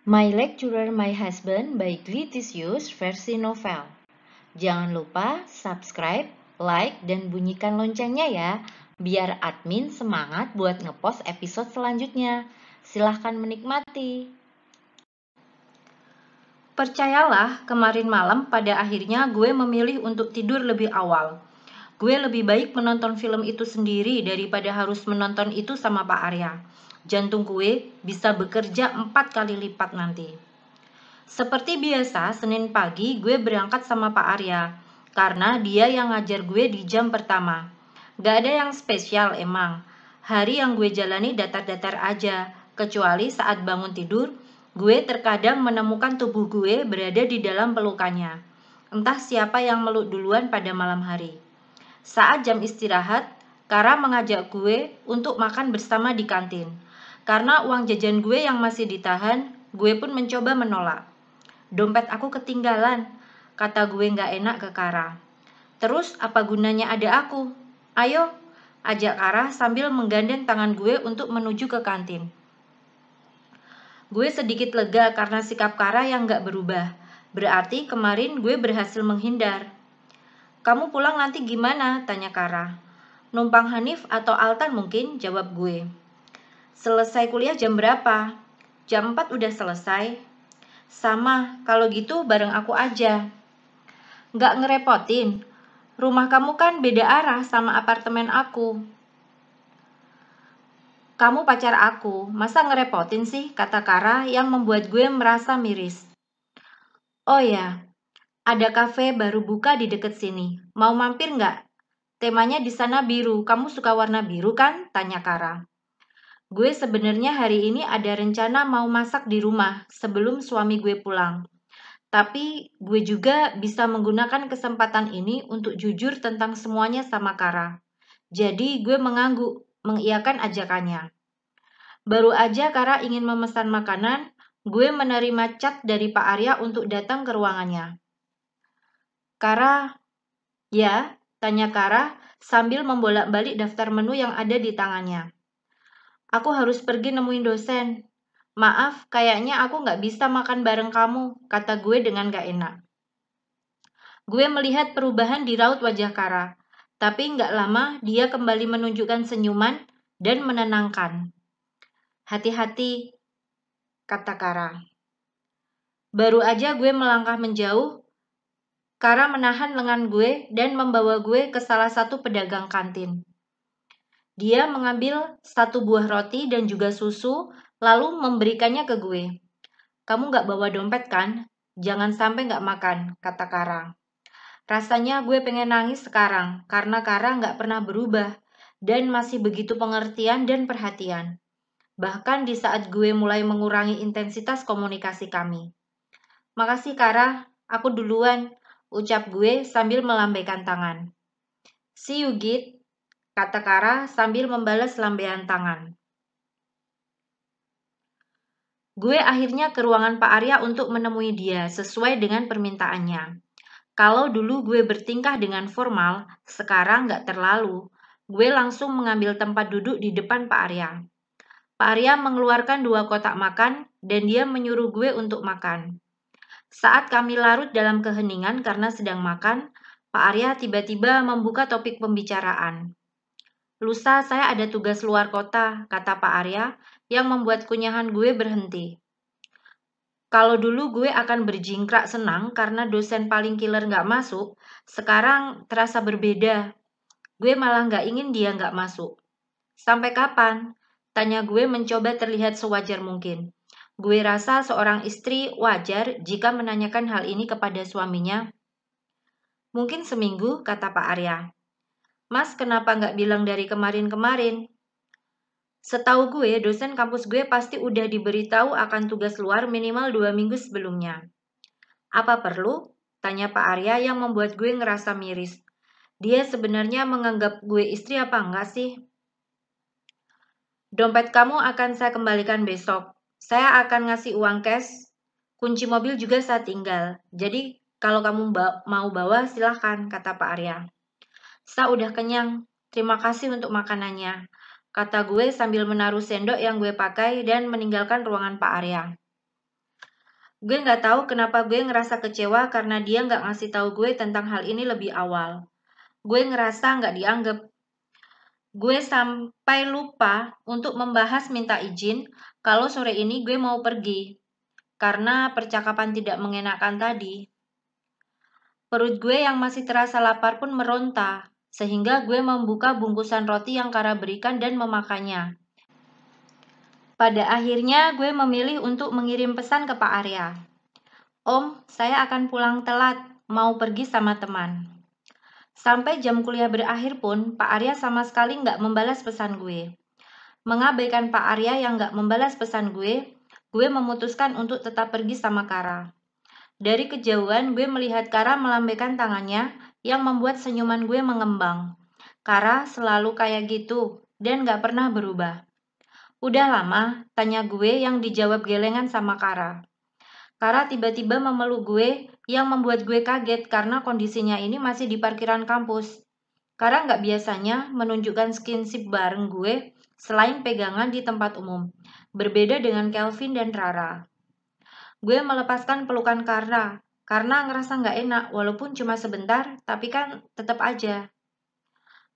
My Lecturer, My Husband by Glitisius versi novel. Jangan lupa subscribe, like, dan bunyikan loncengnya ya, biar admin semangat buat ngepost episode selanjutnya. Silahkan menikmati. Percayalah, kemarin malam pada akhirnya gue memilih untuk tidur lebih awal. Gue lebih baik menonton film itu sendiri daripada harus menonton itu sama Pak Arya. Jantung gue bisa bekerja 4 kali lipat nanti. Seperti biasa, Senin pagi gue berangkat sama Pak Arya, karena dia yang ngajar gue di jam pertama. Gak ada yang spesial emang. Hari yang gue jalani datar-datar aja, kecuali saat bangun tidur, gue terkadang menemukan tubuh gue berada di dalam pelukannya. Entah siapa yang meluk duluan pada malam hari. Saat jam istirahat, Kara mengajak gue untuk makan bersama di kantin. Karena uang jajan gue yang masih ditahan, gue pun mencoba menolak. Dompet aku ketinggalan, kata gue gak enak ke Kara. Terus apa gunanya ada aku? Ayo, ajak Kara sambil menggandeng tangan gue untuk menuju ke kantin. Gue sedikit lega karena sikap Kara yang gak berubah. Berarti kemarin gue berhasil menghindar. Kamu pulang nanti gimana? Tanya Kara. Numpang Hanif atau Altan mungkin, jawab gue. Selesai kuliah jam berapa? Jam 4 udah selesai. Sama, kalau gitu bareng aku aja. Nggak ngerepotin. Rumah kamu kan beda arah sama apartemen aku. Kamu pacar aku, masa ngerepotin sih? Kata Kara yang membuat gue merasa miris. Oh ya, ada kafe baru buka di deket sini. Mau mampir nggak? Temanya di sana biru. Kamu suka warna biru kan? Tanya Kara. Gue sebenarnya hari ini ada rencana mau masak di rumah sebelum suami gue pulang. Tapi gue juga bisa menggunakan kesempatan ini untuk jujur tentang semuanya sama Kara. Jadi gue mengangguk, mengiyakan ajakannya. Baru aja Kara ingin memesan makanan, gue menerima chat dari Pak Arya untuk datang ke ruangannya. Kara, ya, tanya Kara sambil membolak-balik daftar menu yang ada di tangannya. Aku harus pergi nemuin dosen. Maaf, kayaknya aku nggak bisa makan bareng kamu, kata gue dengan gak enak. Gue melihat perubahan di raut wajah Kara, tapi nggak lama dia kembali menunjukkan senyuman dan menenangkan. Hati-hati, kata Kara. Baru aja gue melangkah menjauh, Kara menahan lengan gue dan membawa gue ke salah satu pedagang kantin. Dia mengambil satu buah roti dan juga susu, lalu memberikannya ke gue. Kamu nggak bawa dompet kan? Jangan sampai nggak makan, kata Kara. Rasanya gue pengen nangis sekarang, karena Kara nggak pernah berubah dan masih begitu pengertian dan perhatian. Bahkan di saat gue mulai mengurangi intensitas komunikasi kami. Makasih Kara, aku duluan, ucap gue sambil melambaikan tangan. See you Git, kata Kara sambil membalas lambaian tangan. Gue akhirnya ke ruangan Pak Arya untuk menemui dia sesuai dengan permintaannya. Kalau dulu gue bertingkah dengan formal, sekarang nggak terlalu. Gue langsung mengambil tempat duduk di depan Pak Arya. Pak Arya mengeluarkan 2 kotak makan dan dia menyuruh gue untuk makan. Saat kami larut dalam keheningan karena sedang makan, Pak Arya tiba-tiba membuka topik pembicaraan. Lusa saya ada tugas luar kota, kata Pak Arya yang membuat kunyahan gue berhenti. Kalau dulu gue akan berjingkrak senang karena dosen paling killer nggak masuk, sekarang terasa berbeda. Gue malah nggak ingin dia nggak masuk. Sampai kapan? Tanya gue mencoba terlihat sewajar mungkin. Gue rasa seorang istri wajar jika menanyakan hal ini kepada suaminya. Mungkin seminggu, kata Pak Arya. Mas, kenapa nggak bilang dari kemarin-kemarin? Setahu gue, dosen kampus gue pasti udah diberitahu akan tugas luar minimal 2 minggu sebelumnya. Apa perlu? Tanya Pak Arya yang membuat gue ngerasa miris. Dia sebenarnya menganggap gue istri apa enggak sih? Dompet kamu akan saya kembalikan besok. Saya akan ngasih uang cash. Kunci mobil juga saya tinggal. Jadi kalau kamu mau bawa silahkan, kata Pak Arya. Saya udah kenyang. Terima kasih untuk makanannya, kata gue sambil menaruh sendok yang gue pakai dan meninggalkan ruangan Pak Arya. Gue nggak tahu kenapa gue ngerasa kecewa karena dia nggak ngasih tahu gue tentang hal ini lebih awal. Gue ngerasa nggak dianggap. Gue sampai lupa untuk membahas minta izin kalau sore ini gue mau pergi. Karena percakapan tidak mengenakan tadi. Perut gue yang masih terasa lapar pun meronta, sehingga gue membuka bungkusan roti yang Kara berikan dan memakannya. Pada akhirnya gue memilih untuk mengirim pesan ke Pak Arya. Om, saya akan pulang telat, mau pergi sama teman. Sampai jam kuliah berakhir pun, Pak Arya sama sekali nggak membalas pesan gue. Mengabaikan Pak Arya yang nggak membalas pesan gue memutuskan untuk tetap pergi sama Kara. Dari kejauhan, gue melihat Kara melambaikan tangannya yang membuat senyuman gue mengembang. Kara selalu kayak gitu dan gak pernah berubah. Udah lama, tanya gue yang dijawab gelengan sama Kara. Kara tiba-tiba memeluk gue yang membuat gue kaget karena kondisinya ini masih di parkiran kampus. Kara gak biasanya menunjukkan skinship bareng gue selain pegangan di tempat umum. Berbeda dengan Kelvin dan Rara. Gue melepaskan pelukan karena ngerasa nggak enak walaupun cuma sebentar, tapi kan tetap aja.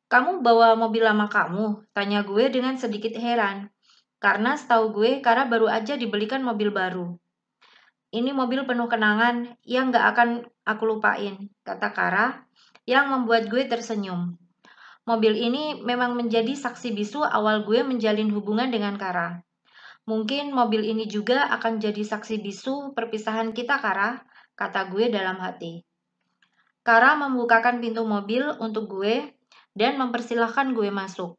Kamu bawa mobil lama kamu? Tanya gue dengan sedikit heran. Karena setahu gue, Kara baru aja dibelikan mobil baru. Ini mobil penuh kenangan yang nggak akan aku lupain, kata Kara yang membuat gue tersenyum. Mobil ini memang menjadi saksi bisu awal gue menjalin hubungan dengan Kara. Mungkin mobil ini juga akan jadi saksi bisu perpisahan kita, Kara, kata gue dalam hati. Kara membukakan pintu mobil untuk gue dan mempersilahkan gue masuk.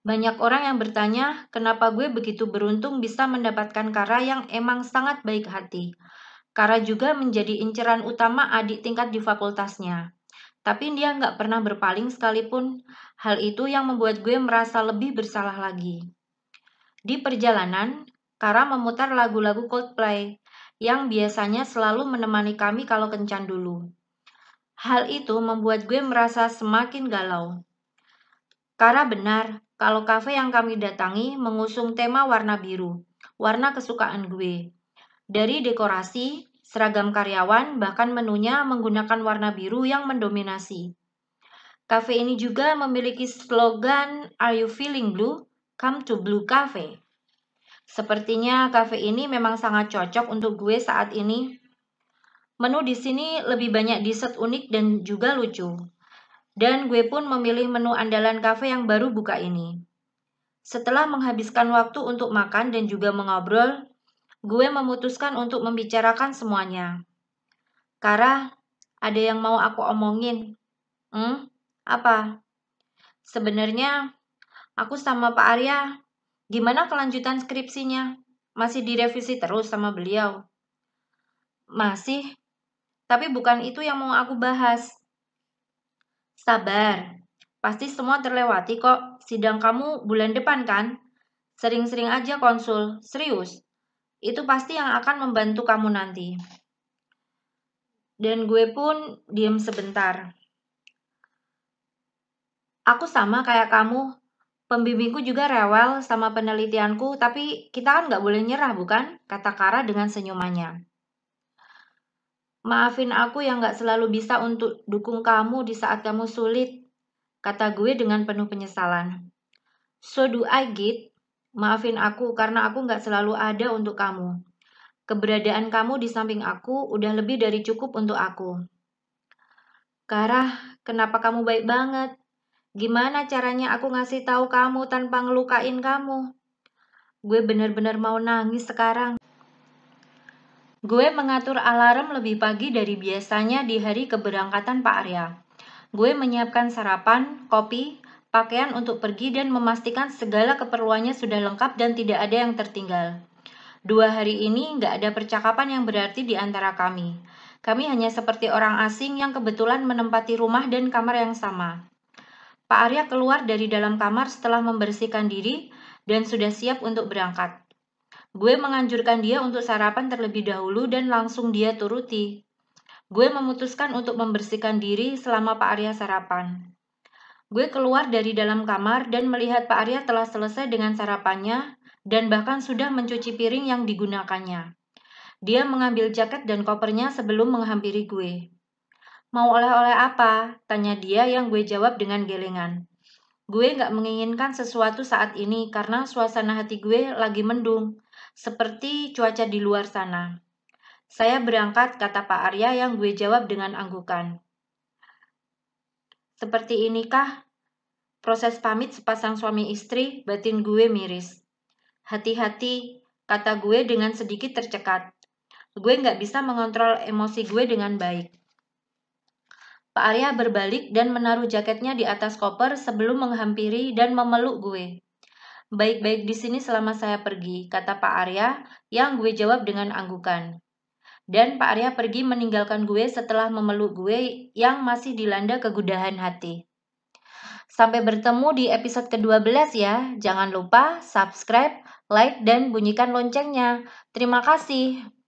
Banyak orang yang bertanya kenapa gue begitu beruntung bisa mendapatkan Kara yang emang sangat baik hati. Kara juga menjadi inceran utama adik tingkat di fakultasnya. Tapi dia nggak pernah berpaling sekalipun. Hal itu yang membuat gue merasa lebih bersalah lagi. Di perjalanan, Kara memutar lagu-lagu Coldplay yang biasanya selalu menemani kami kalau kencan dulu. Hal itu membuat gue merasa semakin galau. Kara benar kalau kafe yang kami datangi mengusung tema warna biru, warna kesukaan gue. Dari dekorasi, seragam karyawan, bahkan menunya menggunakan warna biru yang mendominasi. Kafe ini juga memiliki slogan Are you feeling blue? Come to Blue Cafe. Sepertinya kafe ini memang sangat cocok untuk gue saat ini. Menu di sini lebih banyak dessert unik dan juga lucu. Dan gue pun memilih menu andalan kafe yang baru buka ini. Setelah menghabiskan waktu untuk makan dan juga mengobrol, gue memutuskan untuk membicarakan semuanya. Kara, ada yang mau aku omongin. Apa? Sebenarnya, aku sama Pak Arya, gimana kelanjutan skripsinya? Masih direvisi terus sama beliau? Masih, tapi bukan itu yang mau aku bahas. Sabar, pasti semua terlewati kok. Sidang kamu bulan depan kan? Sering-sering aja konsul, serius. Itu pasti yang akan membantu kamu nanti. Dan gue pun diem sebentar. Aku sama kayak kamu. Pembimbingku juga rewel sama penelitianku, tapi kita kan gak boleh nyerah bukan? Kata Kara dengan senyumannya. Maafin aku yang gak selalu bisa untuk dukung kamu di saat kamu sulit, kata gue dengan penuh penyesalan. So do I, Git. Maafin aku karena aku gak selalu ada untuk kamu. Keberadaan kamu di samping aku udah lebih dari cukup untuk aku. Kara, kenapa kamu baik banget? Gimana caranya aku ngasih tahu kamu tanpa ngelukain kamu? Gue bener-bener mau nangis sekarang. Gue mengatur alarm lebih pagi dari biasanya di hari keberangkatan Pak Arya. Gue menyiapkan sarapan, kopi, pakaian untuk pergi dan memastikan segala keperluannya sudah lengkap dan tidak ada yang tertinggal. 2 hari ini nggak ada percakapan yang berarti di antara kami. Kami hanya seperti orang asing yang kebetulan menempati rumah dan kamar yang sama. Pak Arya keluar dari dalam kamar setelah membersihkan diri dan sudah siap untuk berangkat. Gue menganjurkan dia untuk sarapan terlebih dahulu dan langsung dia turuti. Gue memutuskan untuk membersihkan diri selama Pak Arya sarapan. Gue keluar dari dalam kamar dan melihat Pak Arya telah selesai dengan sarapannya dan bahkan sudah mencuci piring yang digunakannya. Dia mengambil jaket dan kopernya sebelum menghampiri gue. Mau oleh-oleh apa? Tanya dia yang gue jawab dengan gelengan. Gue gak menginginkan sesuatu saat ini karena suasana hati gue lagi mendung, seperti cuaca di luar sana. Saya berangkat, kata Pak Arya yang gue jawab dengan anggukan. Seperti inikah proses pamit sepasang suami istri? Batin gue miris. Hati-hati, kata gue dengan sedikit tercekat. Gue gak bisa mengontrol emosi gue dengan baik. Pak Arya berbalik dan menaruh jaketnya di atas koper sebelum menghampiri dan memeluk gue. Baik-baik di sini selama saya pergi, kata Pak Arya yang gue jawab dengan anggukan. Dan Pak Arya pergi meninggalkan gue setelah memeluk gue yang masih dilanda kegudahan hati. Sampai bertemu di episode ke-12 ya. Jangan lupa subscribe, like, dan bunyikan loncengnya. Terima kasih.